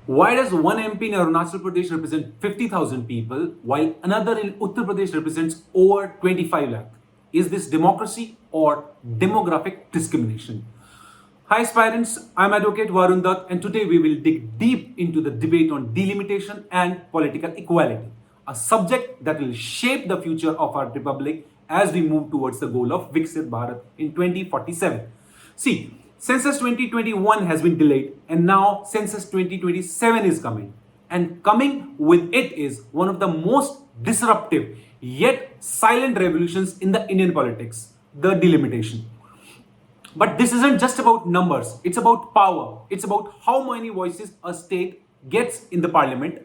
Why does one MP in Arunachal Pradesh represent 50,000 people while another in Uttar Pradesh represents over 25 lakh? Is this democracy or demographic discrimination? Hi aspirants, I'm Advocate Varun Dutt and today we will dig deep into the debate on delimitation and political equality, a subject that will shape the future of our republic as we move towards the goal of Viksit Bharat in 2047. See, Census 2021 has been delayed and now Census 2027 is coming. And coming with it is one of the most disruptive yet silent revolutions in the Indian politics, the delimitation. But this isn't just about numbers, it's about power. It's about how many voices a state gets in the parliament.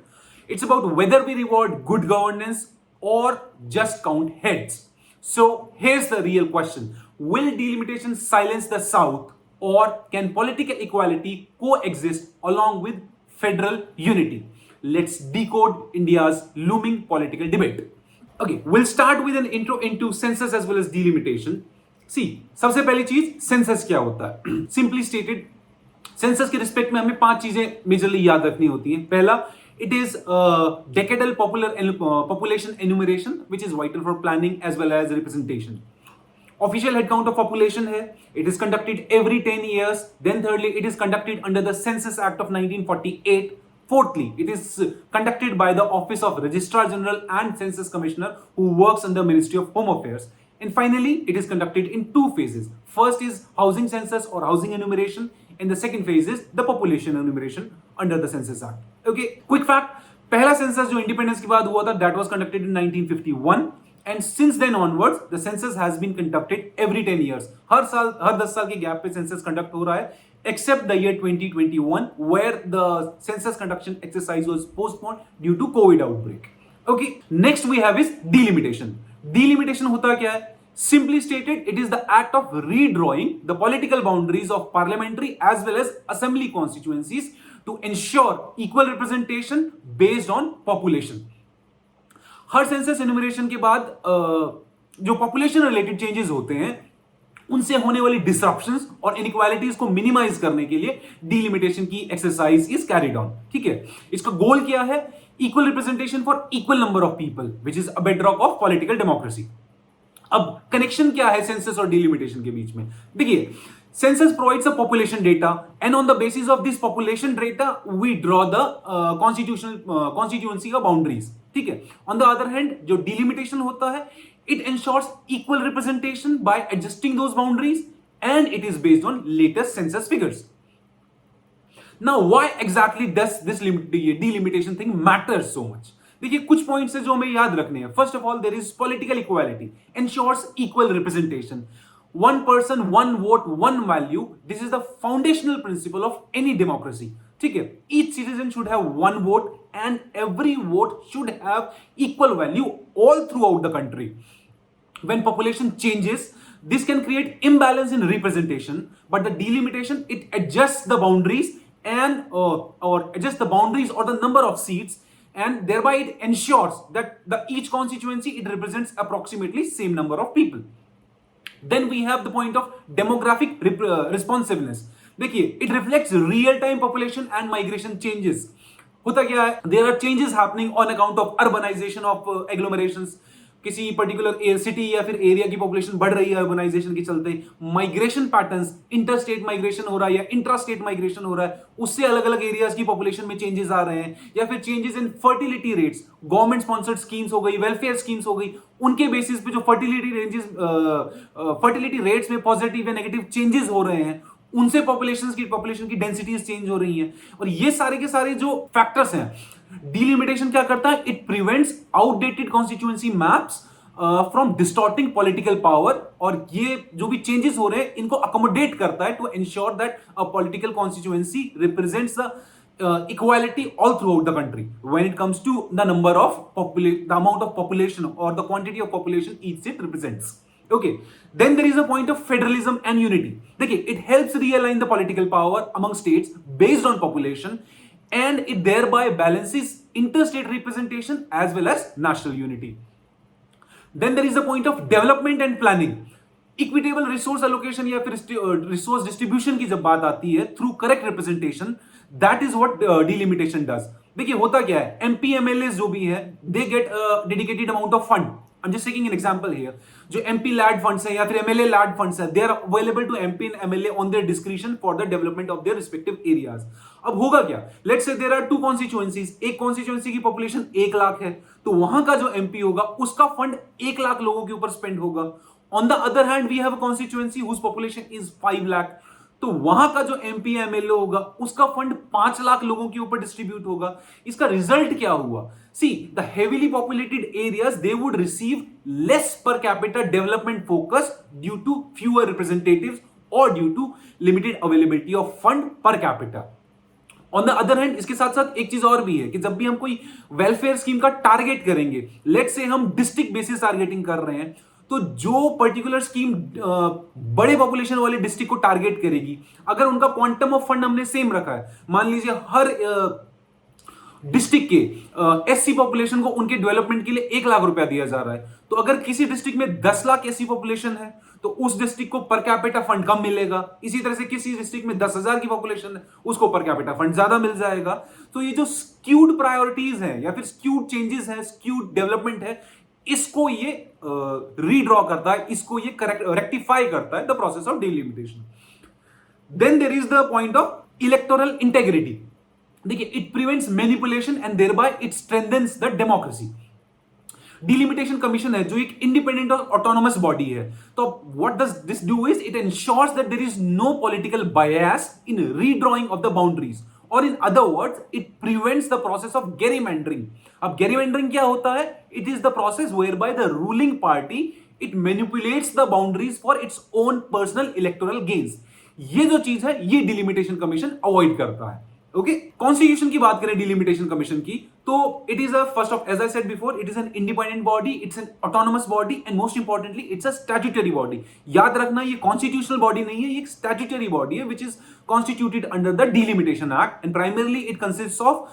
It's about whether we reward good governance or just count heads. So here's the real question. Will delimitation silence the South or can political equality coexist along with federal unity? Let's decode India's looming political debate. Okay, we'll start with an intro into census as well as delimitation. सी सबसे पहली चीज census क्या होता है simply stated census के respect में हमें 5 चीजें मेजरली याद रखनी होती हैं पहला it is decadal population enumeration which is vital for planning as well as representation official head count of population है it is conducted every 10 years then thirdly it is conducted under the census act of 1948 Fourthly, it is conducted by the Office of Registrar General and Census Commissioner who works under Ministry of Home Affairs. And finally, it is conducted in 2 phases. First is housing census or housing enumeration, and the second phase is the population enumeration under the Census Act. Okay, quick fact, पहला census जो independence के बाद हुआ था, that was conducted in 1951. And since then onwards, the census has been conducted every 10 years. हर 10 साल के gap पे census conduct हो रहा है, except the year 2021, where the census conduction exercise was postponed due to COVID outbreak. Okay, next we have is delimitation. Delimitation होता क्या है? Simply stated, it is the act of redrawing the political boundaries of parliamentary as well as assembly constituencies to ensure equal representation based on population. Her census enumeration के बाद जो population related changes होते हैं उनसे होने वाली disruptions और inequalities को मिनिमाइज करने के लिए डीलिमिटेशन की एक्सरसाइज इज कैरिड ऑन ठीक है इसका गोल क्या है equal representation for equal number of people which is a bedrock of political democracy अब कनेक्शन क्या है सेंसस और डीलिमिटेशन के बीच में देखिए census provides a population data and on the basis of this population data we draw the constituency or boundaries ठीक है on the other hand जो delimitation होता है it ensures equal representation by adjusting those boundaries and it is based on latest census figures now why exactly does this delimitation thing matters so much देखिए कुछ points है जो हमें याद रखने हैं first of all there is political equality ensures equal representation one person one vote one value this is the foundational principle of any democracy ठीक है each citizen should have one vote and every vote should have equal value all throughout the country when population changes this can create imbalance in representation but the delimitation it adjusts the boundaries and or adjusts the boundaries or the number of seats and thereby it ensures that the each constituency it represents approximately same number of people then we have the point of demographic responsiveness देखिए it reflects real time population and migration changes होता क्या है there are changes happening on account of urbanization of agglomerations किसी particular city या फिर area की population बढ़ रही है अर्बनाइजेशन के चलते माइग्रेशन पैटर्न्स इंटरस्टेट माइग्रेशन हो रहा है या इंट्रास्टेट माइग्रेशन हो रहा है उससे अलग अलग एरियाज की पॉपुलेशन में चेंजेस आ रहे हैं या फिर changes in fertility rates government sponsored schemes हो गई वेलफेयर स्कीम्स हो गई उनके बेसिस पे जो फर्टिलिटी रेट्स में पॉजिटिव या नेगेटिव चेंजेस हो रहे हैं उनसे पॉपुलेशन की डेंसिटीज चेंज हो रही हैं और ये सारे के सारे जो फैक्टर्स हैं डीलिमिटेशन क्या करता है it prevents outdated constituency maps from distorting political power और ये जो भी चेंजेस हो रहे हैं इनको अकोमोडेट करता है to ensure that a political constituency represents the equality all throughout the country when it comes to the number of the amount of population or the quantity of population each state represents okay then there is a point of federalism and unity देखिए it helps realign the political power among states based on population and it thereby balances interstate representation as well as national unity then there is a point of development and planning equitable resource allocation या फिर resource distribution की जब बात आती है through correct representation that is what delimitation does. देखिए होता क्या है, एमपी एमएलए जो भी है they get dedicated amount of fund. I'm just taking an example here. जो MP लैड फंड्स हैं या फिर MLA लैड फंड्स हैं, they are available to MP and MLA on their discretion for the development of their respective areas. अब होगा क्या, let's say there are two constituencies, एक constituency की population 1 लाख है, तो वहां का जो MP होगा उसका फंड 1 लाख लोगों के ऊपर स्पेंड होगा। On the other hand, we have a constituency whose population is 5 lakh, तो वहां का जो एमपी एमएलए होगा उसका फंड 5 लाख लोगों के ऊपर डिस्ट्रीब्यूट होगा। इसका रिजल्ट क्या हुआ, see the heavily populated areas they would receive less per capita development focus due to fewer representatives और due to limited availability of fund per capita. On the other hand इसके साथ साथ एक चीज और भी है कि जब भी हम कोई वेलफेयर स्कीम का टारगेट करेंगे, लेट्स से हम डिस्ट्रिक्ट बेसिस टारगेटिंग कर रहे हैं, तो जो पर्टिकुलर स्कीम बड़े पॉपुलेशन वाले डिस्ट्रिक्ट को टारगेट करेगी, अगर उनका क्वांटम ऑफ फंड हमने सेम रखा है, मान लीजिए हर डिस्ट्रिक्ट के एससी पॉपुलेशन को उनके डेवलपमेंट के लिए 1 लाख रुपया दिया जा रहा है, तो अगर किसी डिस्ट्रिक्ट में 10 लाख एससी पॉपुलेशन है तो उस डिस्ट्रिक्ट को पर कैपिटा फंड कम मिलेगा। इसी तरह से किसी डिस्ट्रिक्ट में 10,000 की पॉपुलेशन है उसको पर कैपिटा फंड ज्यादा मिल जाएगा। तो ये जो स्क्यूड प्रायोरिटीज है या फिर स्क्यूड चेंजेस है, स्क्यूड डेवलपमेंट है, इसको ये रीड्रॉ करता है, इसको ये करेक्ट रेक्टिफाई करता है the process of delimitation. Then there is the point of electoral integrity. देखिए it prevents manipulation and thereby it strengthens the democracy. Delimitation commission है जो एक इंडिपेंडेंट और ऑटोनोमस बॉडी है, तो what does this do is it ensures that there is no political bias in redrawing of the boundaries, और in other words it prevents the process of gerrymandering. अब gerrymandering क्या होता है, it is the process whereby the ruling party it manipulates the boundaries for its own personal electoral gains. ये जो चीज है ये डिलिमिटेशन कमीशन अवॉइड करता है। ओके, कॉन्स्टिट्यूशन की बात करें डिलिमिटेशन कमीशन की, तो it is a first of as I said before, it is an independent body, it's an autonomous body and most importantly it's a statutory body. याद रखना ये कॉन्स्टिट्यूशनल बॉडी नहीं है, ये एक स्टैट्यूटरी बॉडी है which is constituted under the Delimitation Act, and primarily it consists of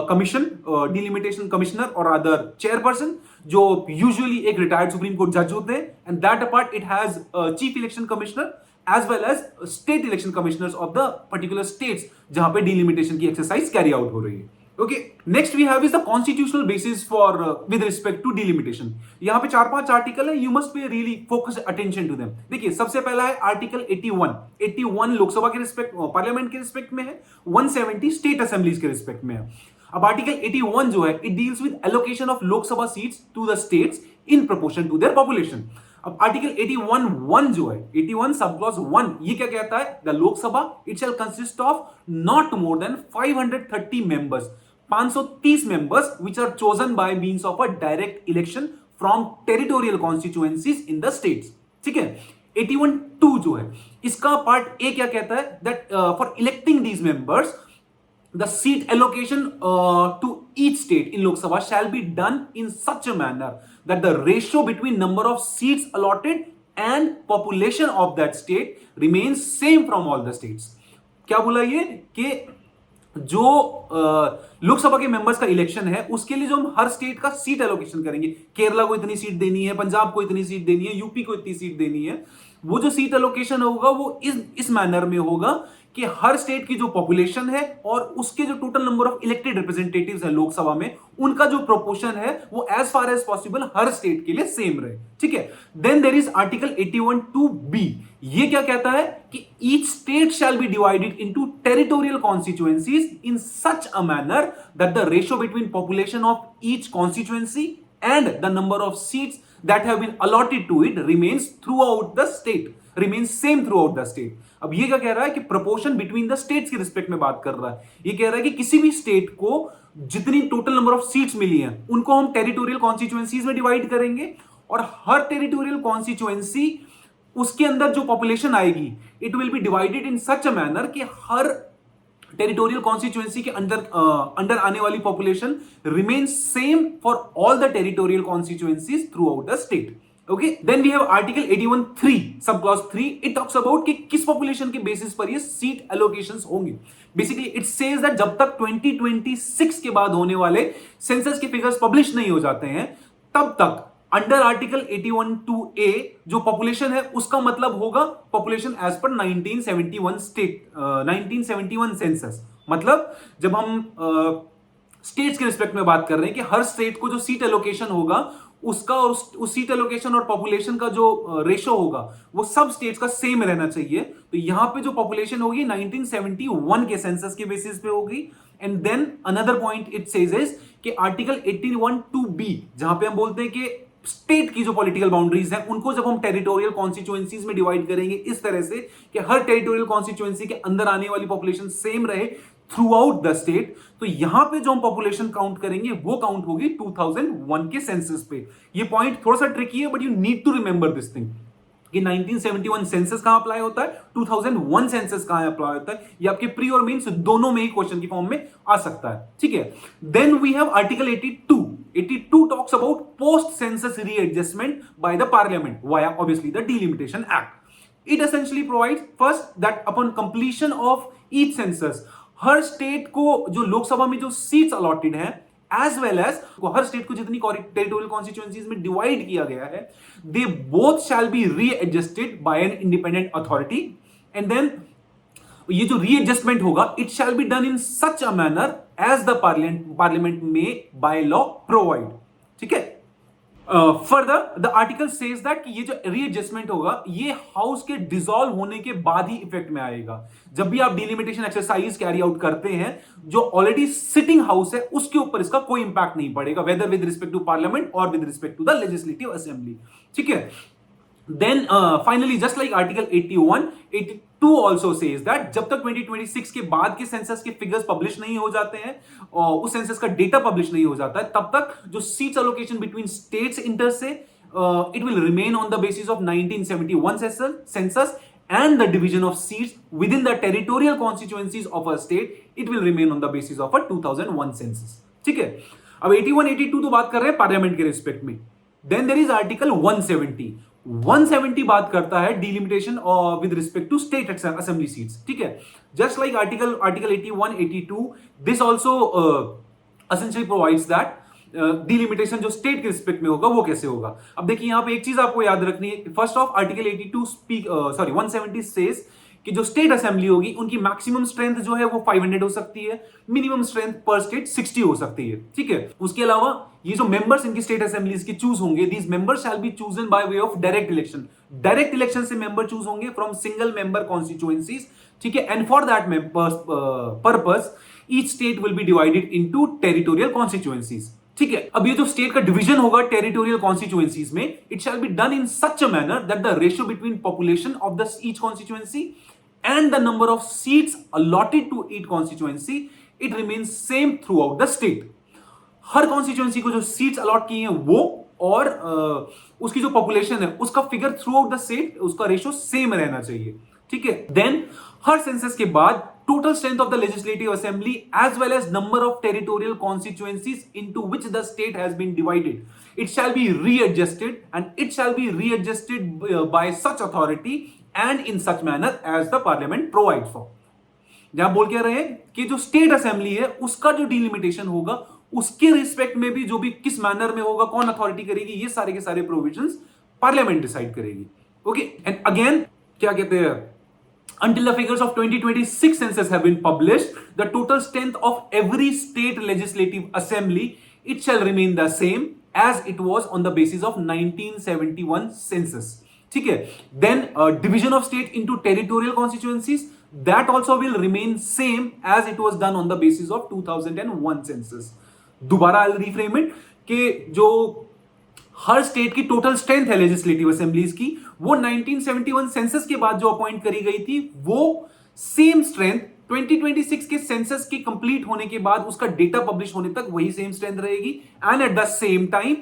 commission, delimitation commissioner or other chairperson, जो usually एक retired Supreme Court judge होते हैं, and that apart it has chief election commissioner as well as state election commissioners of the particular states जहां पे delimitation की exercise carry out हो रही है। Okay, next we have is the constitutional basis for with respect to delimitation। यहाँ पे 4-5 article है, you must pay really focus attention to them। देखिए सबसे पहला है आर्टिकल 81 लोकसभा के रिस्पेक्ट, पार्लियामेंट के रिस्पेक्ट में है, 170 स्टेट असेंबलीज के रिस्पेक्ट में है। अब आर्टिकल 81 जो है it deals with allocation of Lok Sabha seats to the states in proportion to their population. अब आर्टिकल 81(1) जो है 81 सब क्लॉज 1 ये क्या कहता है, the Lok Sabha it shall consist of not more than 530 members, 530 members which are chosen by means of a direct election from territorial constituencies in the states। ठीक है, 81(2) जो है इसका पार्ट ए क्या कहता है, that for electing these members the seat allocation to each state in Lok Sabha shall be done in such a manner that the ratio between number of seats allotted and population of that state remains same from all the states। क्या बोला ये कि जो लोकसभा के members का election है उसके लिए जो हम हर स्टेट का सीट एलोकेशन करेंगे, केरला को इतनी सीट देनी है, पंजाब को इतनी सीट देनी है, यूपी को इतनी सीट देनी है, वो जो सीट एलोकेशन होगा वो इस मैनर में होगा कि हर स्टेट की जो पॉपुलेशन है और उसके जो total number of elected representatives है लोकसभा में, उनका जो प्रोपोर्शन है वो एज फार एज पॉसिबल हर स्टेट के लिए सेम रहे। ठीक है, then there is article 81(2)(b। ये क्या कहता है कि each state shall be divided into territorial constituencies in such a manner that the ratio between population of each constituency and the number of seats that have been allotted to it remains throughout the state, remains same throughout the state. अब ये क्या कह रहा है कि proportion between the states के respect में बात कर रहा है। ये कह रहा है कि किसी भी स्टेट को जितनी टोटल नंबर ऑफ सीट्स मिली हैं उनको हम टेरिटोरियल कॉन्स्टिट्यूएंसीज में डिवाइड करेंगे, और हर टेरिटोरियल कॉन्स्टिट्यूएंसी उसके अंदर जो पॉपुलेशन आएगी it will be divided in such a manner कि हर टेरिटोरियल कॉन्स्टिट्यूएंसी के अंडर आने वाली population remain same for all the territorial constituencies throughout the state. Okay, then we have article 81(3) sub clause 3। It talks about कि किस population के basis पर ये सीट एलोकेशंस होंगे। बेसिकली इट सेज दैट जब तक 2026 के बाद होने वाले सेंसस के फिगर्स पब्लिश नहीं हो जाते हैं तब तक अंडर आर्टिकल 81(2)(a) जो पॉपुलेशन है उसका मतलब होगा पॉपुलेशन एज पर 1971 सेंसस। मतलब जब हम स्टेट्स के रिस्पेक्ट में बात कर रहे हैं कि हर स्टेट को जो सीट एलोकेशन होगा उसका और उस सीट एलोकेशन और पॉपुलेशन का जो रेशो होगा वो सब स्टेट्स का सेम रहना चाहिए। तो यहां पे जो पॉपुलेशन होगी 1971 के सेंसस के बेसिस पे होगी। And then another point it says is कि आर्टिकल 81 टू बी जहां पे हम बोलते हैं कि स्टेट की जो पॉलिटिकल बाउंड्रीज हैं उनको जब हम टेरिटोरियल कॉन्स्टिट्यूएंसीज में डिवाइड करेंगे इस तरह से कि हर टेरिटोरियल कॉन्स्टिट्यूएंसी के अंदर आने वाली पॉपुलेशन सेम रहे थ्रू आउट द स्टेट, तो यहां पे जो हम पॉपुलेशन काउंट करेंगे वो काउंट होगी 2001 के सेंसस पे। ये पॉइंट थोड़ा सा ट्रिकी है but you need to remember this thing कि 1971 सेंसस कहां अप्लाई होता है, 2001 सेंसस कहां अप्लाई होता है। ये आपके प्री और मेंस दोनों में ही क्वेश्चन की फॉर्म में आ सकता है, ठीक है। Then we have article 82 talks about post census readjustment by the parliament via obviously the delimitation act. It essentially provides first that upon completion of each census हर स्टेट को जो लोकसभा में जो सीट्स अलॉटेड हैं एज वेल एज हर state को जितनी टेरिटोरियल कॉन्स्टिट्यूएंसीज में डिवाइड किया गया है they both shall be readjusted by an independent authority. And then ये जो रीएडजस्टमेंट होगा it shall be done in such a manner as the parliament में बाय लॉ प्रोवाइड, ठीक है। Further the article says that कि ये जो readjustment होगा ये हाउस के डिसॉल्व होने के बाद ही इफेक्ट में आएगा। जब भी आप डिलिमिटेशन एक्सरसाइज कैरी आउट करते हैं जो ऑलरेडी सिटिंग हाउस है उसके ऊपर इसका कोई इंपैक्ट नहीं पड़ेगा, whether with respect to parliament और with respect to the legislative assembly, ठीक है। Then finally just like article 81 82 also says that जब तक 2026 के बाद के सेंसस के फिगर्स पब्लिश नहीं हो जाते हैं और उस सेंसस का डेटा पब्लिश नहीं हो जाता है तब तक जो seats allocation between states inter se it will remain on the basis of 1971 census and the division of seats within the territorial constituencies of a state it will remain on the basis of a 2001 census, ठीक है। अब 81 82 तो बात कर रहे हैं parliament के respect में। देन देयर इज आर्टिकल 170 बात करता है delimitation with respect to state assembly seats, ठीक है। Just like article 81 82 this also essentially provides that delimitation जो स्टेट के रिस्पेक्ट में होगा वो कैसे होगा। अब देखिए यहां पे एक चीज आपको याद रखनी है। फर्स्ट ऑफ आर्टिकल 170 सेज कि जो स्टेट असेंबली होगी उनकी मैक्सिमम स्ट्रेंथ जो है वो 500 हो सकती है, मिनिमम स्ट्रेंथ पर स्टेट 60 हो सकती है, ठीक है। उसके अलावा ये जो मेंबर्स इनकी स्टेट असेंबलीज के चूज होंगे these members shall be chosen by way of direct election. Direct election से मेंबर चूज होंगे फ्रॉम सिंगल मेंबर कॉन्स्टिट्यूएंसीज, ठीक है। And for that purpose each state will be divided into territorial constituencies, ठीक है। अब ये जो स्टेट का डिवीजन होगा टेरिटोरियल कॉन्स्टिट्यूएंसीज में it shall be done in such a manner that the ratio between population of the each constituency and the number of seats allotted to each constituency it remains same throughout the state। Her constituency को जो seats allot की हैं वो और उसकी जो population है उसका figure throughout the state उसका रेशियो सेम रहना चाहिए, ठीक है। देन हर सेंसस के बाद total strength of the legislative assembly as well as number of territorial constituencies into which the state has been divided it shall be readjusted and it shall be readjusted by such authority and in such manner as the parliament provides for. जहां बोल के रहे हैं कि जो state assembly है उसका जो डिलिमिटेशन होगा उसके रिस्पेक्ट में भी जो भी किस मैनर में होगा कौन अथॉरिटी करेगी ये सारे के सारे प्रोविजंस पार्लियामेंट डिसाइड करेगी, ओके। एंड अगेन क्या कहते हैं until the figures of 2026 census have been published the total strength of every state legislative assembly it shall remain the same as it was on the basis of 1971 census, ठीक है। Then division of state into territorial constituencies that also will remain same as it was done on the basis of 2001 census. दोबारा I will reframe it कि जो हर state की total strength है legislative assemblies की वो 1971 सेंसस के बाद जो अपॉइंट करी गई थी वो सेम स्ट्रेंथ 2026 के सेंसस की कंप्लीट होने के बाद उसका डेटा पब्लिश होने तक वही सेम स्ट्रेंथ रहेगी। And at the same time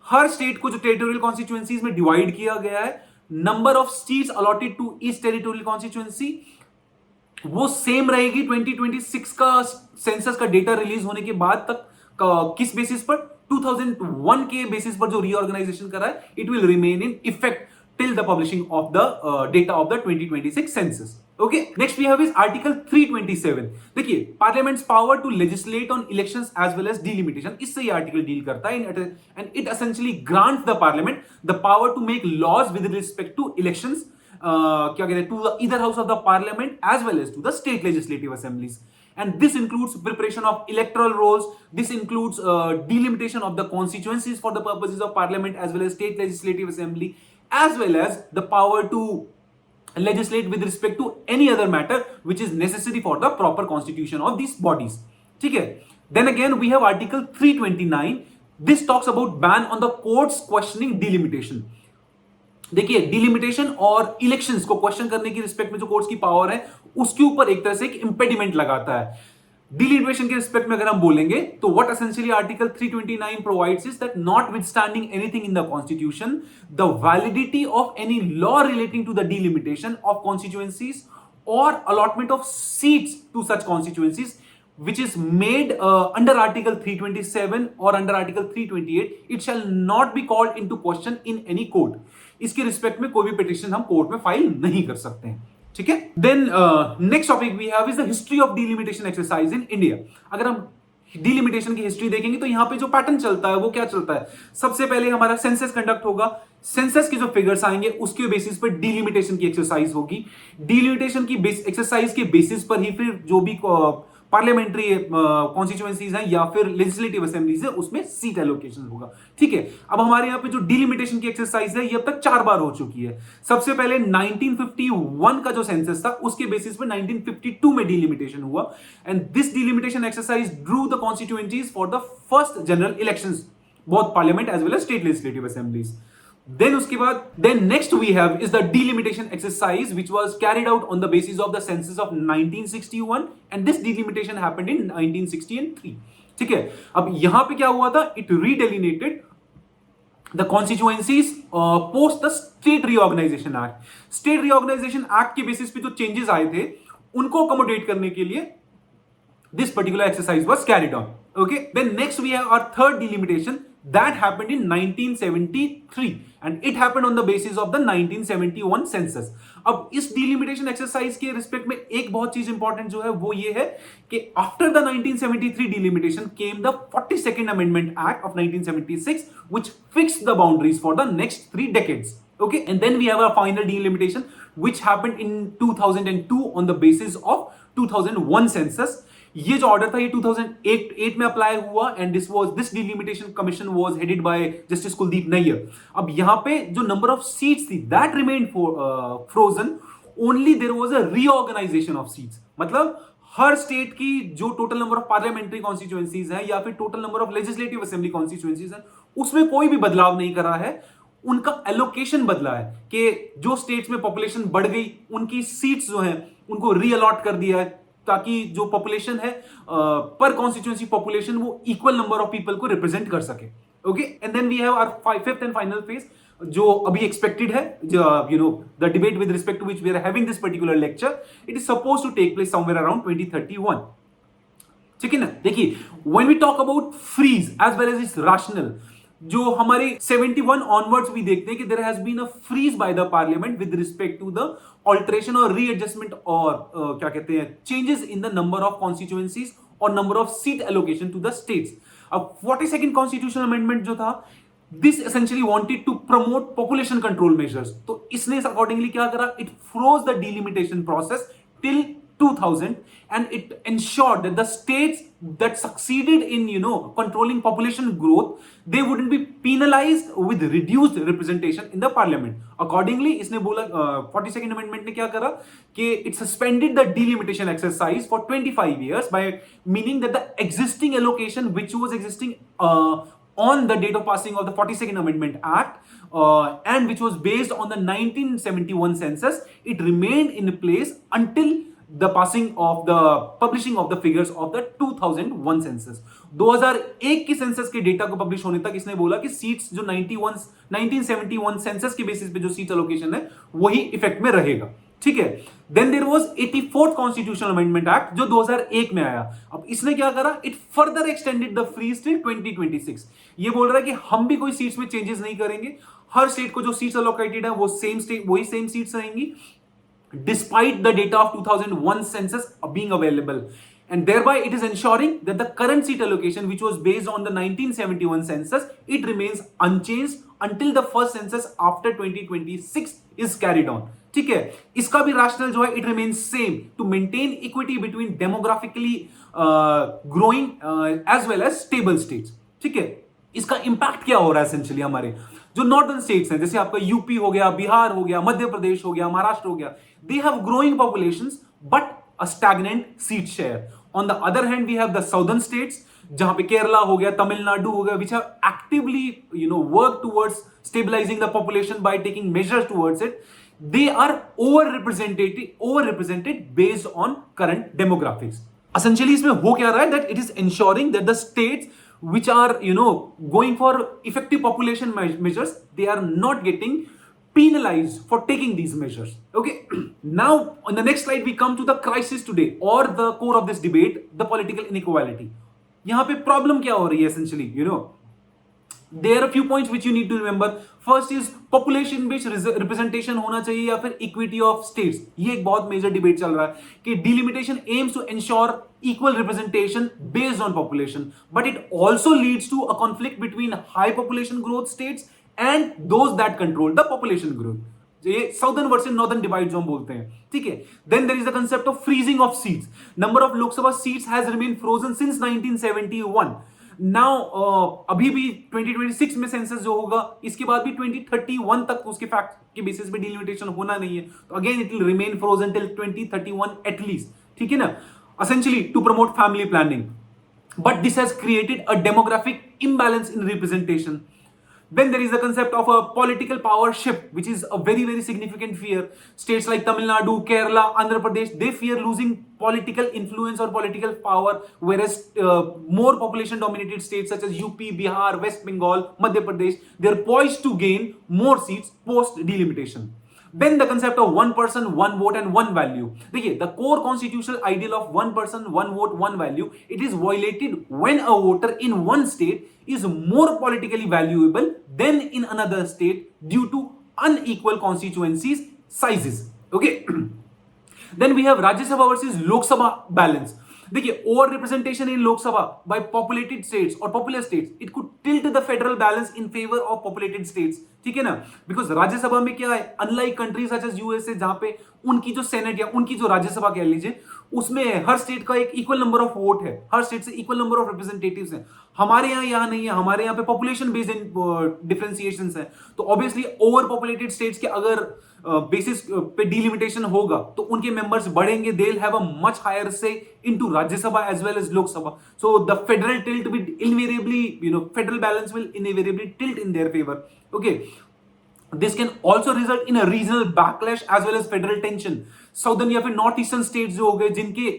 हर स्टेट को जो टेरिटोरियल कॉन्स्टिट्यूएंसीज में डिवाइड किया गया है number of seats allotted to each territorial constituency वो सेम रहेगी 2026 का सेंसस का डेटा रिलीज होने के बाद तक किस बेसिस पर 2001 के बेसिस पर जो रीऑर्गेनाइजेशन करा है it will remain in effect till the publishing of the data of the 2026 census, okay। next we have is article 327। देखिए parliament's power to legislate on elections as well as delimitation इससे ये article deal करता है and it essentially grants the parliament the power to make laws with respect to elections क्या कहते हैं to the either house of the parliament as well as to the state legislative assemblies। And this includes preparation of electoral rolls. This includes delimitation of the constituencies for the purposes of parliament as well as state legislative assembly, as well as the power to legislate with respect to any other matter which is necessary for the proper constitution of these bodies. ठीक है. Then again we have article 329. This talks about ban on the courts questioning delimitation. देखिए, delimitation और elections को question करने की respect में जो courts की पावर है उसके ऊपर एक तरह से एक इंपेडिमेंट लगाता है. डिलिमिटेशन के रिस्पेक्ट में अगर हम बोलेंगे तो what essentially article 329 provides is that notwithstanding anything in the constitution, the validity of any law relating to the delimitation of constituencies और allotment of seats to such constituencies which is made under article 327 or under article 328, it shall not be called into question in any court. इसके respect में कोई भी petition हम court में file नहीं कर सकते हैं. ठीक है. Then next topic we have is the history of delimitation exercise in India. अगर हम डिलिमिटेशन की हिस्ट्री देखेंगे तो यहां पे जो पैटर्न चलता है वो क्या चलता है. सबसे पहले हमारा सेंसस कंडक्ट होगा. सेंसस के जो फिगर्स आएंगे उसके बेसिस पर डिलिमिटेशन की एक्सरसाइज होगी. डिलिमिटेशन की एक्सरसाइज के बेसिस पर ही फिर जो भी पार्लियामेंट्री कॉन्स्टिट्यूएंसीज हैं या फिर लेजिस्लेटिव असेंबलीज है उसमें सीट एलोकेशन होगा. ठीक है. अब हमारे यहाँ पे जो डिलिमिटेशन की एक्सरसाइज है ये अब तक 4 बार हो चुकी है. सबसे पहले 1951 का जो सेंसस था उसके बेसिस पे 1952 में डिलिमिटेशन हुआ. And this delimitation exercise drew the constituencies for the first general elections, both parliament as well as state legislative assemblies. Then उसके बाद then next we have is the delimitation exercise which was carried out on the basis of the census of 1961 and this delimitation happened in 1963. ठीक है. अब यहां पे क्या हुआ था, it redelineated the constituencies post the State Reorganization Act. State Reorganization Act के basis पे जो चेंजेस आए थे उनको अकोमोडेट करने के लिए this particular exercise was carried on. Okay. Then next we have our third delimitation that happened in 1973 and it happened on the basis of the 1971 census. अब इस डिलिमिटेशन एक्सरसाइज के रिस्पेक्ट में एक बहुत चीज इंपॉर्टेंट जो है वो ये है कि after the 1973 delimitation came the 42nd amendment act of 1976 which fixed the boundaries for the next 3 decades. Okay, and then we have our final delimitation which happened in 2002 on the basis of 2001 census. ये जो order था ये 2008 में apply हुआ and this delimitation commission was headed by justice Kuldip Nayar. अब यहां पे जो नंबर ऑफ सीट्स थी that remained frozen, only there was a reorganisation of seats. मतलब हर स्टेट की जो total number of parliamentary constituencies है या फिर total number of legislative assembly constituencies है उसमें कोई भी बदलाव नहीं करा है. उनका एलोकेशन बदला है कि जो स्टेट्स में पॉपुलेशन बढ़ गई उनकी सीट्स जो हैं उनको रीअलॉट कर दिया है ताकि जो पॉपुलेशन है पर कॉन्स्टिट्यूएंसी पॉपुलेशन वो इक्वल नंबर ऑफ पीपल को रिप्रेजेंट कर सके. Okay. And then we have our fifth and final phase जो अभी एक्सपेक्टेड है, you know the debate with respect to which we are having this particular lecture, it is supposed to take place somewhere around 2031. ठीक है ना. देखिए, when we talk about freeze as well as it's rational, जो हमारे 71 onwards भी देखते हैं कि there has been a freeze by the parliament with respect to the alteration और रीएडजस्टमेंट और क्या कहते हैं changes in the number of constituencies और number of seat allocation to the states. अब 42nd कॉन्स्टिट्यूशनल अमेंडमेंट जो था this essentially wanted to promote population control measures. तो इसने अकॉर्डिंगली क्या करा, it froze the delimitation process till 2000 and it ensured that the states that succeeded in controlling population growth they wouldn't be penalized with reduced representation in the parliament. Accordingly इसने बोला 42nd amendment ने क्या करा कि it suspended the delimitation exercise for 25 years by meaning that the existing allocation which was existing on the date of passing of the 42nd Amendment Act and which was based on the 1971 census, it remained in place until the publishing of the figures of the 2001 census. 2001 की census के data को publish होने तक इसने बोला कि seats जो 1971 census के बेसिस पे जो सीट एलोकेशन है वही इफेक्ट में रहेगा. ठीक है. Then there was 84th constitutional amendment act जो 2001 में आया. अब इसने क्या करा, it further extended the freeze till 2026. ये बोल रहा है कि हम भी कोई सीट्स में चेंजेस नहीं करेंगे, हर स्टेट को जो सीट्स एलोकेटेड है वो वही सेम सीट्स रहेंगी despite the data of 2001 census being available, and thereby it is ensuring that the current seat allocation which was based on the 1971 census it remains unchanged until the first census after 2026 is carried on. ठीक है, इसका भी rationale जो है it remains same to maintain equity between demographically growing as well as stable states. ठीक है, इसका impact क्या हो रहा है एसेंशियली हमारे जो नॉर्दर्न स्टेट्स हैं, जैसे आपका यूपी हो गया, बिहार हो गया, मध्य प्रदेश हो गया, महाराष्ट्र हो गया, they have growing populations but a stagnant seat share. On the other hand we have the southern states, जहां पे केरला हो गया, तमिलनाडु हो गया, which have actively work towards stabilizing the population by taking measures towards it. They are overrepresented based on current demographics. Essentially इसमें हो क्या रहा है that it is ensuring that the states which are going for effective population measures, they are not getting penalized for taking these measures. Okay, now on the next slide we come to the crisis today or the core of this debate, the political inequality. यहां पे problem क्या हो रही है essentially, there are a few points which you need to remember. First is population based representation होना चाहिए या फिर equity of states. ये एक बहुत मेजर डिबेट चल रहा है कि delimitation aims to ensure equal representation based on population, but it also leads to a conflict between high population growth states and those that control the population growth. ये southern versus northern divide जो हम बोलते हैं. ठीक है, then there is the concept of freezing of seats. Number of Lok Sabha seats has remain frozen since 1971. Now अभी भी 2026 में सेंसस जो होगा, इसके बाद भी 2031 तक उसके फैक्ट के बेसिस पे डिलिमिटेशन होना नहीं है, तो again it will remain frozen till 2031 at least. ठीक है ना, essentially to promote family planning, but this has created a demographic imbalance in representation. Then there is the concept of a political power shift, which is a very, very significant fear. States like Tamil Nadu, Kerala, Andhra Pradesh, they fear losing political influence or political power, whereas more population-dominated states such as UP, Bihar, West Bengal, Madhya Pradesh, they are poised to gain more seats post-delimitation. Then the concept of one person, one vote and one value. देखिए, the core constitutional ideal of one person, one vote, one value, it is violated when a voter in one state is more politically valuable than in another state due to unequal constituencies sizes. Okay. Then we have Rajya Sabha versus Lok Sabha balance. देखिए, over representation in Lok Sabha bye populated states और popular states, it could tilt the federal balance in favour of populated states. ठीक है ना, because Rajya Sabha में क्या है, unlike countries such as USA, जहां पे उनकी जो सेनेट या उनकी जो राज्यसभा कह लीजिए, उसमें हर स्टेट का एक इक्वल नंबर ऑफ वोट है, हर स्टेट से इक्वल नंबर ऑफ रिप्रेजेंटेटिव्स हैं. हमारे यहाँ नहीं है, हमारे यहाँ पे पॉपुलेशन बेस्ड डिफरेंशिएशंस हैं. तो ऑब्वियसली ओवर पॉपुलेटेड स्टेट्स के अगर बेसिस पे डिलिमिटेशन होगा तो उनके मेंबर्स बढ़ेंगे, they will have a much higher से into Rajya Sabha as well as Lok Sabha. So the federal tilt will invariably, federal balance will invariably tilt in their favour. Okay, this can also result in a regional backlash as well as federal tension. Southern या फिर north eastern states जो हो गए, जिनके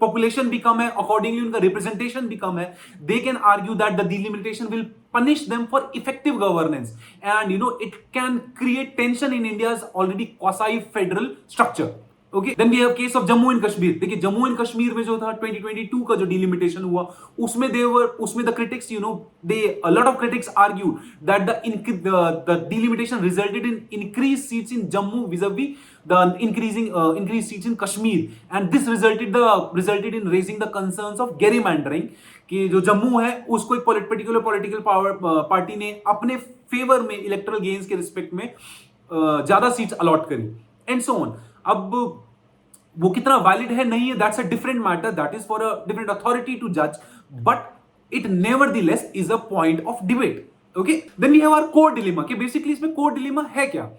population भी कम है, accordingly उनका representation भी कम है, they can argue that the delimitation will punish them for effective governance, and it can create tension in India's already quasi federal structure. Okay, then we have case of Jammu and Kashmir. देखिए, Jammu and Kashmir में जो था 2022 का जो delimitation हुआ, उसमें the critics, a lot of critics argue that the delimitation resulted in increased seats in Jammu vis-a-vis the increased seats in Kashmir, and this resulted in raising the concerns of gerrymandering, कि जो जम्मू है उसको एक particular political party ने अपने favour में electoral gains के respect में ज्यादा सीट्स अलॉट करी एंड सो ऑन. अब वो कितना वैलिड है नहीं है, that's a different matter, that is for a different authority to जज, but it nevertheless is a point of debate. Okay, then we have our core dilemma, कि basically इसमें core dilemma है क्या,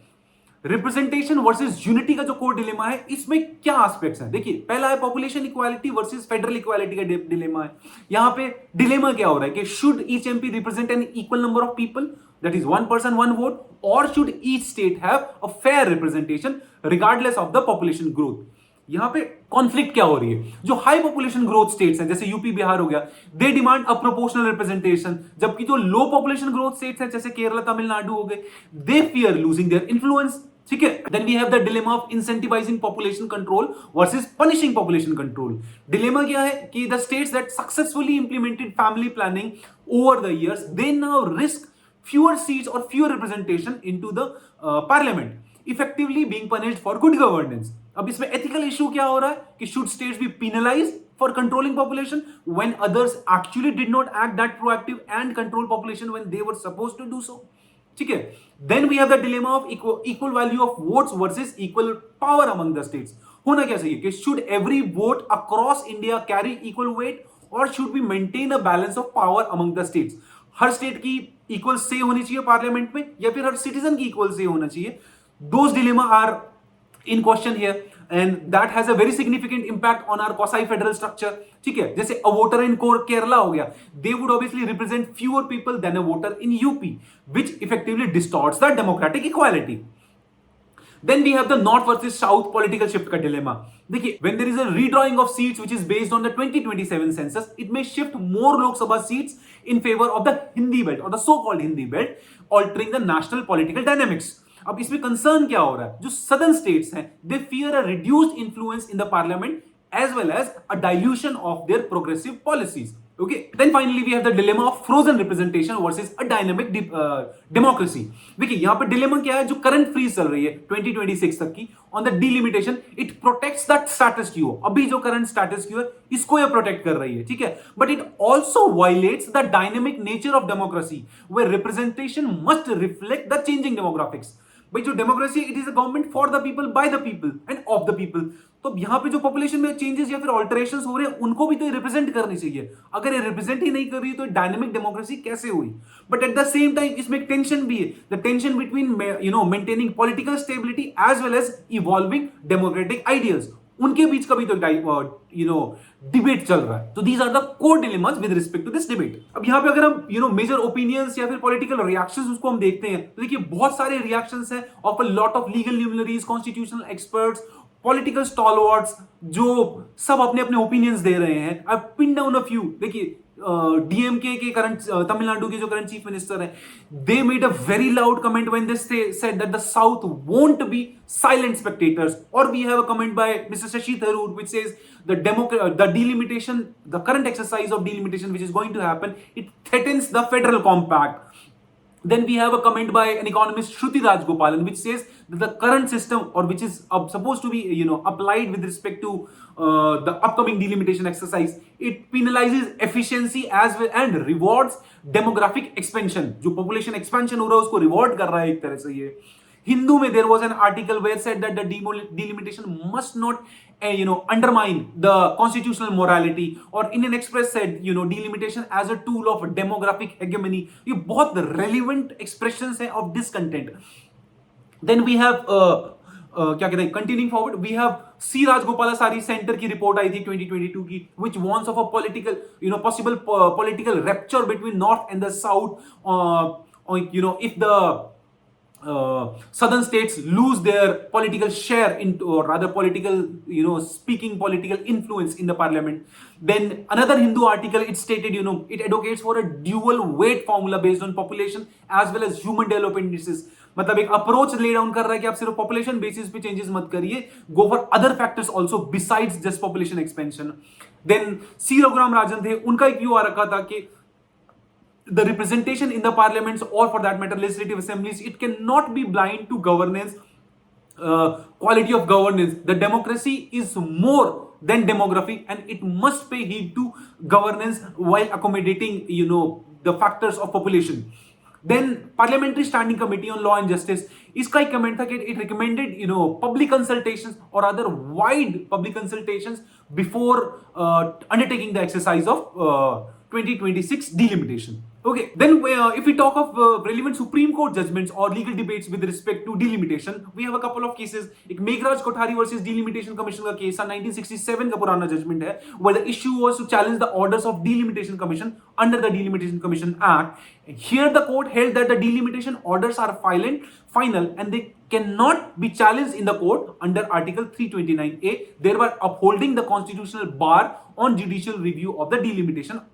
रिप्रेजेंटेशन वर्सेस यूनिटी का जो core dilemma है, इसमें क्या एस्पेक्ट्स हैं. देखिए, पहला है population equality versus federal equality का डिलेमा है. यहां पे डिलेमा क्या हो रहा है कि should each MP represent an equal number of people, that is one person one vote, और should each state have a fair representation regardless of the population growth. यहां पे कॉन्फ्लिक्ट क्या हो रही है, जो हाई पॉपुलेशन ग्रोथ स्टेट्स हैं जैसे यूपी बिहार हो गया, they demand a proportional representation, जबकि जो लो पॉपुलेशन ग्रोथ स्टेट्स हैं जैसे केरला तमिलनाडु हो गए, they fear losing their influence. ठीक है, then we have the dilemma of incentivising population control versus punishing population control. Dilemma क्या है कि the states that successfully implemented family planning over the years, they now risk fewer seats or fewer representation into the parliament, effectively being punished for good governance. अब इसमें ethical issue क्या हो रहा है कि should states be penalized for controlling population when others actually did not act that proactive and control population when they were supposed to do so. ठीक है. Then we have the dilemma of equal value of votes versus equal power among the states. होना क्या चाहिए कि should every vote across India carry equal weight or should we maintain a balance of power among the states? Her state की equal से होनी चाहिए parliament में या फिर हर सिटीजन की इक्वल से होना चाहिए. Those dilemma are in question here and that has a very significant impact on our quasi federal structure. ठीक है, जैसे a voter in Kerala हो गया, they would obviously represent fewer people than a voter in UP, which effectively distorts the democratic equality. Then we have the north versus south political shift का dilemma. देखिए, when there is a redrawing of seats which is based on the 2027 census, it may shift more Lok Sabha seats in favor of the Hindi belt or the so-called Hindi belt, altering the national political dynamics. अब इसमें concern क्या हो रहा है? जो southern states हैं, दे fear a reduced influence in the parliament as well as a dilution of their progressive policies. Okay. Then finally we have the dilemma of frozen representation versus a dynamic democracy. देखिए यहाँ पे dilemma क्या है? जो current freeze चल रही है 2026 तक की on the delimitation, it protects that status quo. अभी जो current status quo है इसको ये protect कर रही है, ठीक है? But it also violates the dynamic nature of democracy, where representation must reflect the changing demographics. भाई जो democracy it is a government for the people by the people end of the people. तो यहाँ पे जो population में changes या फिर ऑल्टरेशंस हो रहे हैं उनको भी तो रिप्रेजेंट करनी चाहिए. अगर ये रिप्रेजेंट ही नहीं कर रही तो डायनेमिक डेमोक्रेसी कैसे हुई? But at the same time इसमें एक टेंशन भी है, the tension between maintaining political stability as well as evolving democratic ideals. उनके बीच का भी तो डिबेट चल रहा है. तो these are the core dilemmas with respect to this debate. अब यहाँ पे अगर हम मेजर ओपिनियंस या फिर पॉलिटिकल रिएक्शंस उसको हम देखते हैं तो देखिए बहुत सारे रिएक्शंस हैं of a lot of legal luminaries, constitutional experts, political stalwarts जो सब अपने अपने ओपिनियंस दे रहे हैं. आई पिन डाउन अ फ्यू. देखिए डीएमके के करंट तमिलनाडु के जो करंट चीफ मिनिस्टर हैं, they made a very loud comment when they said that the south won't be silent spectators. Or we have a comment by Mr. Shashi Tharoor which says the delimitation, the current exercise of delimitation which is going to happen, it threatens the federal compact. Then we have a comment by an economist Shruti Rajgopalan which says that the current system, or which is supposed to be applied with respect to the upcoming delimitation exercise, it penalizes efficiency as well and rewards demographic expansion. जो population expansion हो रहा है उसको reward कर रहा है एक तरह से ये. Hindu में there was an article where said that the delimitation must not undermine the constitutional morality, or Indian Express said delimitation as a tool of demographic hegemony. ये बहुत relevant expressions हैं of discontent. Then we have क्या कहते हैं, continuing forward, we have C Rajgopalasari Center की report आई थी 2022 की, which warns of a political possible political rupture between north and the south if the southern states lose their political share into, or rather political speaking political influence in the parliament. Then another Hindu article, it stated it advocates for a dual weight formula based on population as well as human development indices. मतलब एक approach lay down कर रहा है कि आप सिर्फ population basis पे changes मत करिए, go for other factors also besides just population expansion. Then see Raghuram Rajan थे, उनका एक व्यू आ रखा था कि the representation in the parliaments, or for that matter legislative assemblies, it cannot be blind to governance, quality of governance. The democracy is more than demography and it must pay heed to governance while accommodating the factors of population. Then parliamentary standing committee on law and justice, इसका एक comment था कि it recommended public consultations or other wide public consultations before undertaking the exercise of 2026 delimitation. Okay, then if we talk of relevant Supreme Court judgments or legal debates with respect to delimitation, we have a couple of cases. एक Meghraj Kothari versus delimitation commission का case था, 1967 का पुराना judgement है, where the issue was to challenge the orders of delimitation commission under the Delimitation Commission Act. Here the court held that the delimitation orders are final and they cannot be challenged in the court under Article 329A, thereby upholding the constitutional bar on judicial review of the delimitation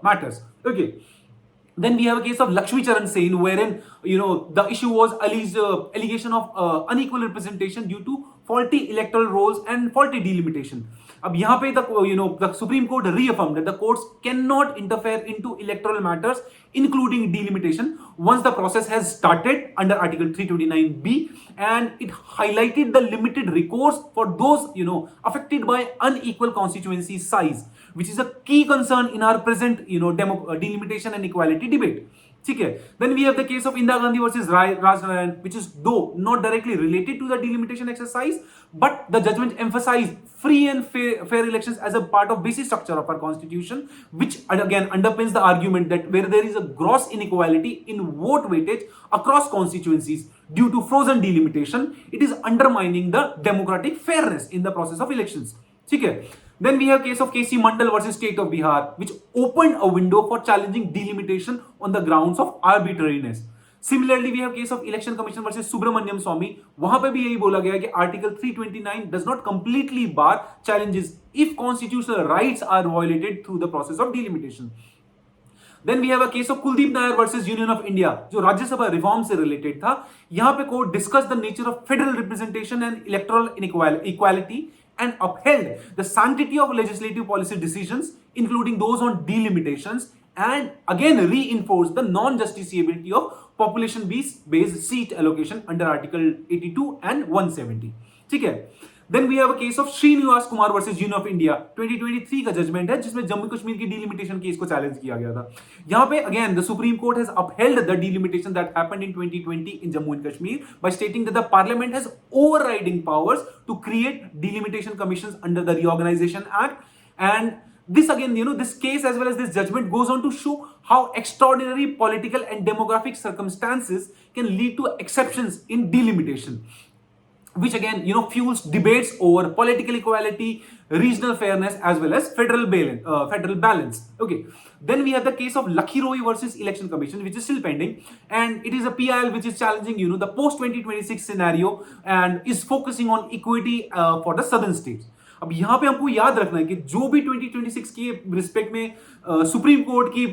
matters. Okay. Then we have a case of Lakshmi Charan Sen, wherein the issue was allegation of unequal representation due to faulty electoral rolls and faulty delimitation. अब यहाँ पे the Supreme Court reaffirmed that the courts cannot interfere into electoral matters, including delimitation, once the process has started under Article 329B, and it highlighted the limited recourse for those affected by unequal constituency size. which is a key concern in our present, delimitation and equality debate. ठीक है. Then we have the case of Indira Gandhi versus Raj Narayan, which is though not directly related to the delimitation exercise, but the judgment emphasized free and fair elections as a part of basic structure of our constitution, which again underpins the argument that where there is a gross inequality in vote weightage across constituencies due to frozen delimitation, it is undermining the democratic fairness in the process of elections. ठीक है. Then we have case of KC Mandal versus State of Bihar, which opened a window for challenging delimitation on the grounds of arbitrariness. Similarly, we have case of Election Commission versus Subramaniam Swamy. वहां पे भी यही बोला गया कि Article 329 does not completely bar challenges if constitutional rights are violated through the process of delimitation. Then we have a case of Kuldeep Nair versus Union of India, जो Rajya Sabha reform से related था. यहाँ पे court discuss the nature of federal representation and electoral equality and upheld the sanctity of legislative policy decisions, including those on delimitations, and again reinforced the non-justiciability of population-based seat allocation under Article 82 and 170. ठीक है. Then we have a case of Srinivas Kumar versus Union of India 2023 का judgement है जिसमें जम्मू कश्मीर की delimitation case को challenge किया गया था. यहाँ पे again the supreme court has upheld the delimitation that happened in 2020 in Jammu and Kashmir by stating that the parliament has overriding powers to create delimitation commissions under the Reorganization Act. And this again, this case as well as this judgment goes on to show how extraordinary political and demographic circumstances can lead to exceptions in delimitation, which again, fuels debates over political equality, regional fairness, as well as federal balance. Okay. Then we have the case of Lucky Roy versus Election Commission, which is still pending, and it is a PIL which is challenging, the post-2026 scenario and is focusing on equity for the southern states. अब यहाँ पे हमको याद रखना है कि जो भी 2026 की रिस्पेक्ट में सुप्रीम कोर्ट की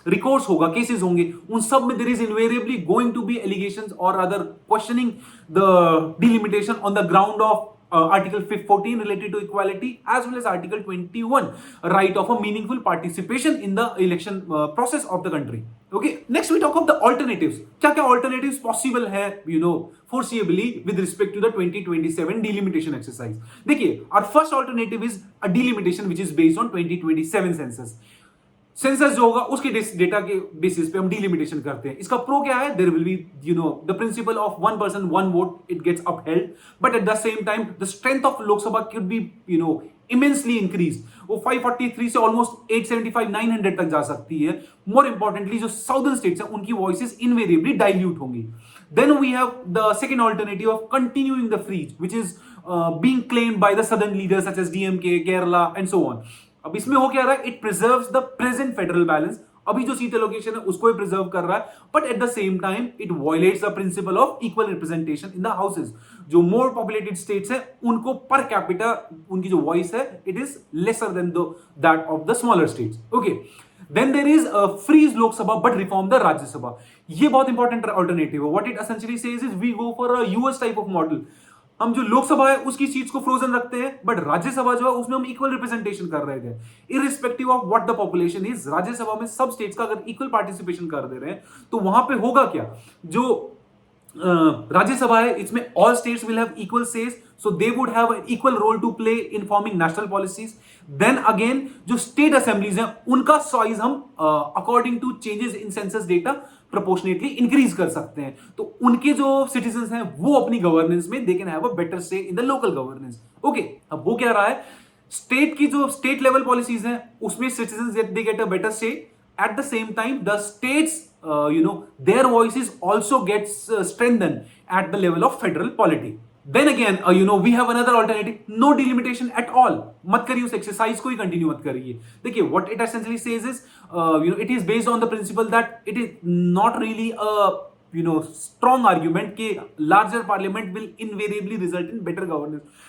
रिकॉर्ड्स होगा, केसेस होंगे, उन सब में there is invariably going to be allegations और other questioning the delimitation on the ground of Article 14 related to equality, as well as Article 21 right of a meaningful participation in the election process of the country. Okay, next we talk of the alternatives. क्या क्या alternatives possible है, foreseeably with respect to the 2027 delimitation exercise. देखिए, our first alternative is a delimitation which is based on 2027 census. Census जो होगा उसके data के basis पे हम डिलिमिटेशन करते हैं. इसका प्रो क्या है? There will be the principle of one person one vote, it gets upheld, but at the same time the strength of Lok Sabha could be immensely increase. वो 543 से ऑलमोस्ट 875 900 तक जा सकती है. मोर इंपॉर्टेंटली जो साउदर्न स्टेट्स हैं उनकी वॉइसेस इनवेरिएबली डाइल्यूट होंगी. Then we have the second alternative of continuing the freeze which is being claimed by the southern leaders such as DMK, Kerala and so on. अब इसमें हो क्या रहा है? It preserves the present federal balance. अभी जो seat allocation है उसको ही प्रिजर्व कर रहा है, but at the same time it violets the principle of equal representation in the houses. जो मोर पॉपुलेटेड स्टेट्स हैं उनको पर कैपिटा उनकी जो वॉइस है it is lesser than that of the smaller states. Okay. Then there is a freeze Lok Sabha but reform the Rajya Sabha. ये बहुत important alternative है. What it essentially says is we go for a US type of model. हम जो लोकसभा है उसकी seats को frozen रखते हैं, बट राज्यसभा जो है उसमें हम इक्वल रिप्रेजेंटेशन कर रहे थे. Irrespective of what the population is, Rajya Sabha में सब स्टेट्स का अगर इक्वल पार्टिसिपेशन कर दे रहे हैं तो वहां पे होगा क्या? जो राज्यसभा है इसमें all states will have equal says, so they would have an equal role to play in forming national policies. Then again जो स्टेट असेंबलीज हैं उनका साइज हम according to changes in census data proportionately increase कर सकते हैं. तो उनके जो सिटीजंस हैं वो अपनी गवर्नेंस में they can have a better say in the local governance. Okay. अब वो क्या रहा है? स्टेट की जो स्टेट लेवल पॉलिसीज हैं उसमें citizens they get a better say. At the same time the states their voices also gets strengthened at the level of federal polity. Then again, we have another alternative, no delimitation at all. मत करिए उस exercise को ही continue मत करिए. देखिए what it essentially says is, it is based on the principle that it is not really a strong argument कि larger parliament will invariably result in better governance.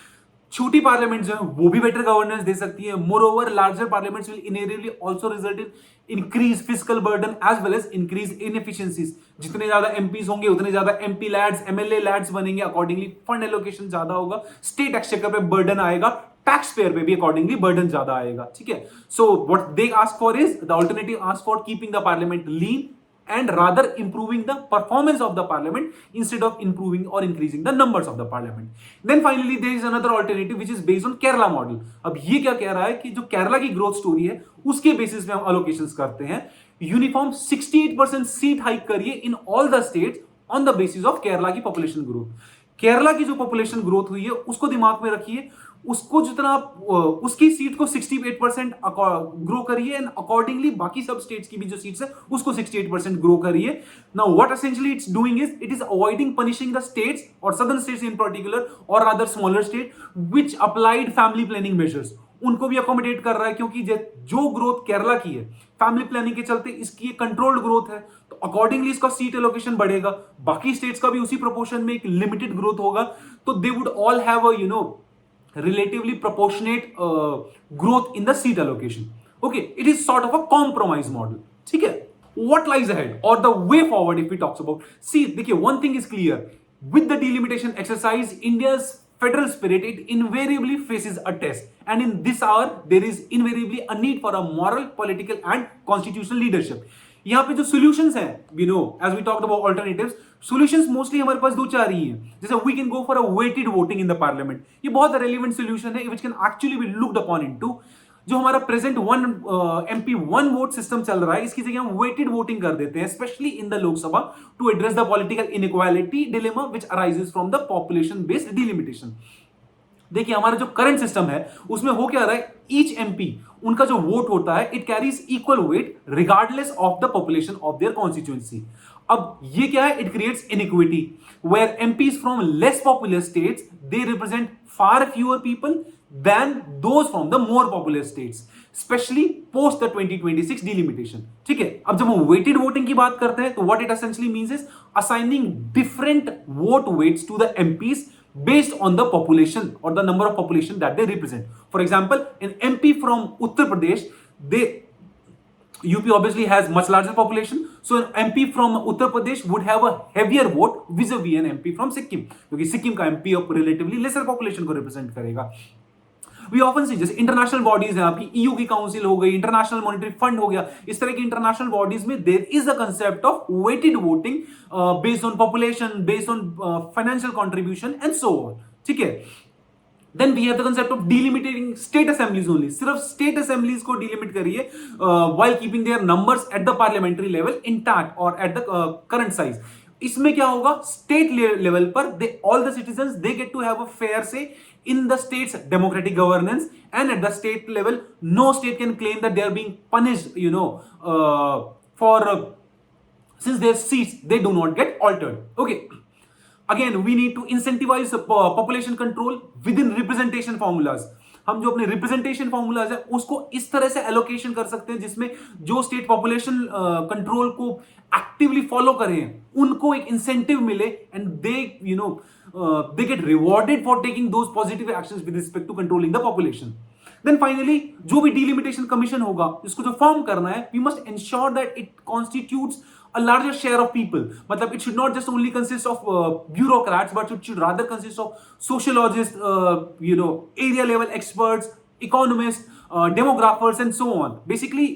छोटी parliament जो है वो भी बेटर गवर्नेंस दे सकती है. Moreover larger parliaments will inherently also result in increase fiscal burden as well as increase inefficiencies. जितने ज्यादा एमपीज होंगे उतने ज्यादा एमपी लैड्स, एमएलए लैड्स बनेंगे, अकॉर्डिंगली फंड एलोकेशन ज्यादा होगा, स्टेट एक्सचेकर पे बर्डन आएगा, टैक्स पेयर पे भी अकॉर्डिंगली बर्डन ज्यादा आएगा. ठीक है. So what they ask for is the alternative ask for keeping the parliament lean, and rather improving the performance of the parliament instead of improving or increasing the numbers of the parliament. Then finally there is another alternative which is based on Kerala model. अब ये क्या कह रहा है कि जो केरला की growth story है उसके बेसिस पे हम अलोकेशंस करते हैं. यूनिफॉर्म 68% सीट हाइक करिए in all the states on the basis of Kerala की पॉपुलेशन ग्रोथ. केरला की जो पॉपुलेशन ग्रोथ हुई है उसको दिमाग में रखिए, उसको जितना उसकी सीट को 68% ग्रो करिए एंड अकॉर्डिंगली बाकी सब स्टेट्स की भी जो सीट्स है उसको 68% ग्रो करिए. Now what essentially it's doing is it is avoiding punishing the states और सदर्न स्टेट्स इन पर्टिकुलर और other smaller state which applied family planning measures. उनको भी अकोमोडेट कर रहा है क्योंकि जो ग्रोथ केरला की है फैमिली प्लानिंग के चलते इसकी कंट्रोल्ड ग्रोथ है, तो अकॉर्डिंगली इसका सीट एलोकेशन बढ़ेगा. बाकी स्टेट्स का भी उसी प्रोपोर्शन में एक लिमिटेड ग्रोथ होगा, तो they would all have a relatively proportionate growth in the seat allocation. Okay, it is sort of a compromise model. ठीक है. What lies ahead or the way forward if we talks about? See, देखिए, one thing is clear. With the delimitation exercise, India's federal spirit, it invariably faces a test. And in this hour, there is invariably a need for a moral, political and constitutional leadership. यहाँ पे जो solutions हैं, as we talked about alternatives, solutions mostly हमारे पास दो चार ही हैं. जैसे we can go for a weighted voting in the parliament. ये बहुत relevant solution है which can actually be looked upon into. जो हमारा present one MP one vote system चल रहा है इसकी जगह हम वेटेड वोटिंग कर देते हैं, specially in the Lok Sabha to address the political inequality dilemma which arises from the population based delimitation. देखिए हमारा जो करंट सिस्टम है उसमें हो क्या रहा है, ईच MP उनका जो वोट होता है it carries equal weight regardless of the population of their constituency. अब ये क्या है, it creates inequity where MPs from less popular states they represent far fewer people than those from the more populous states, especially post the 2026 delimitation. ठीक है. अब जब हम weighted voting की बात करते हैं तो what it essentially means is assigning different vote weights to the MPs based on the population or the number of population that they represent. For example, an MP from Uttar Pradesh, UP obviously has much larger population, so an MP from Uttar Pradesh would have a heavier vote vis-a-vis an MP from Sikkim, क्योंकि सिक्किम का MP अब relatively lesser population को represent करेगा. We often see जैसे international bodies हैं, आपकी EU की council हो गई, इंटरनेशनल मॉनेटरी फंड हो गया, इस तरह की इंटरनेशनल बॉडीज में there is the concept of weighted voting based on population, based on financial contribution and so on. ठीक है. Then we have the concept of delimiting state assemblies only. सिर्फ state assemblies को delimit करिए while keeping their numbers at the parliamentary level intact or at the current size. इसमें क्या होगा, state level पर all the citizens they get to have a fair say in the state's democratic governance, and at the state level no state can claim that they are being punished for since their seats they do not get altered. Okay, again we need to incentivize population control within representation formulas. हम जो अपने representation formulas है उसको इस तरह से allocation कर सकते हैं जिसमें जो स्टेट पॉपुलेशन कंट्रोल को एक्टिवली फॉलो करें उनको एक इंसेंटिव मिले and they get rewarded for taking those positive actions with respect to controlling the population. Then finally, जो भी delimitation commission होगा इसको जो फॉर्म करना है, we must ensure that it constitutes a larger share of people. मतलब it should not just only consist of bureaucrats, but it should rather consist of sociologists, area level experts, economists, demographers and so on. Basically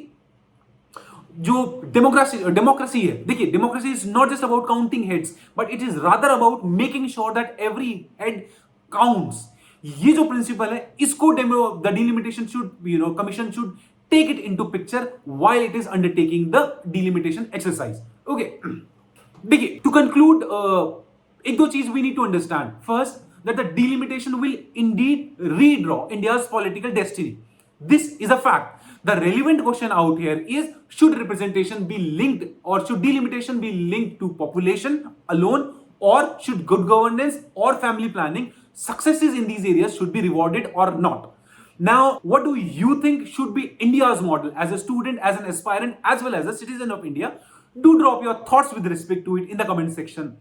जो democracy है, देखिए democracy is not just about counting heads but it is rather about making sure that every head counts. ये जो principle है इसको the delimitation should commission should take it into picture while it is undertaking the delimitation exercise. Okay, देखिए to conclude एक दो चीज we need to understand. First, that the delimitation will indeed redraw India's political destiny. This is a fact. The relevant question out here is, should representation be linked or should delimitation be linked to population alone, or should good governance or family planning successes in these areas should be rewarded or not? Now, what do you think should be India's model as a student, as an aspirant, as well as a citizen of India? Do drop your thoughts with respect to it in the comment section.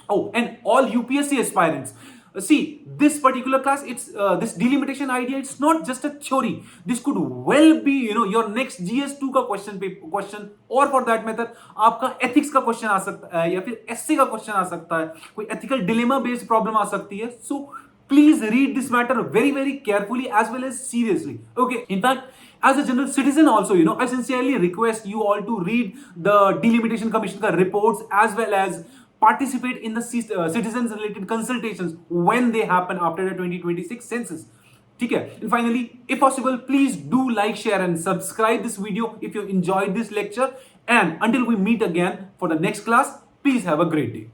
Oh, and all UPSC aspirants, see this particular class, it's this delimitation idea, it's not just a theory. This could well be your next GS2 का question or for that matter आपका ethics का question आ सकता है या फिर SC का question आ सकता है, कोई ethical dilemma based problem आ सकती है. So Please read this matter very carefully as well as seriously. Okay, in fact, as a general citizen also, I sincerely request you all to read the Delimitation Commission reports as well as participate in the citizens related consultations when they happen after the 2026 census. Okay, and finally, if possible, please do like, share and subscribe this video if you enjoyed this lecture. And until we meet again for the next class, please have a great day.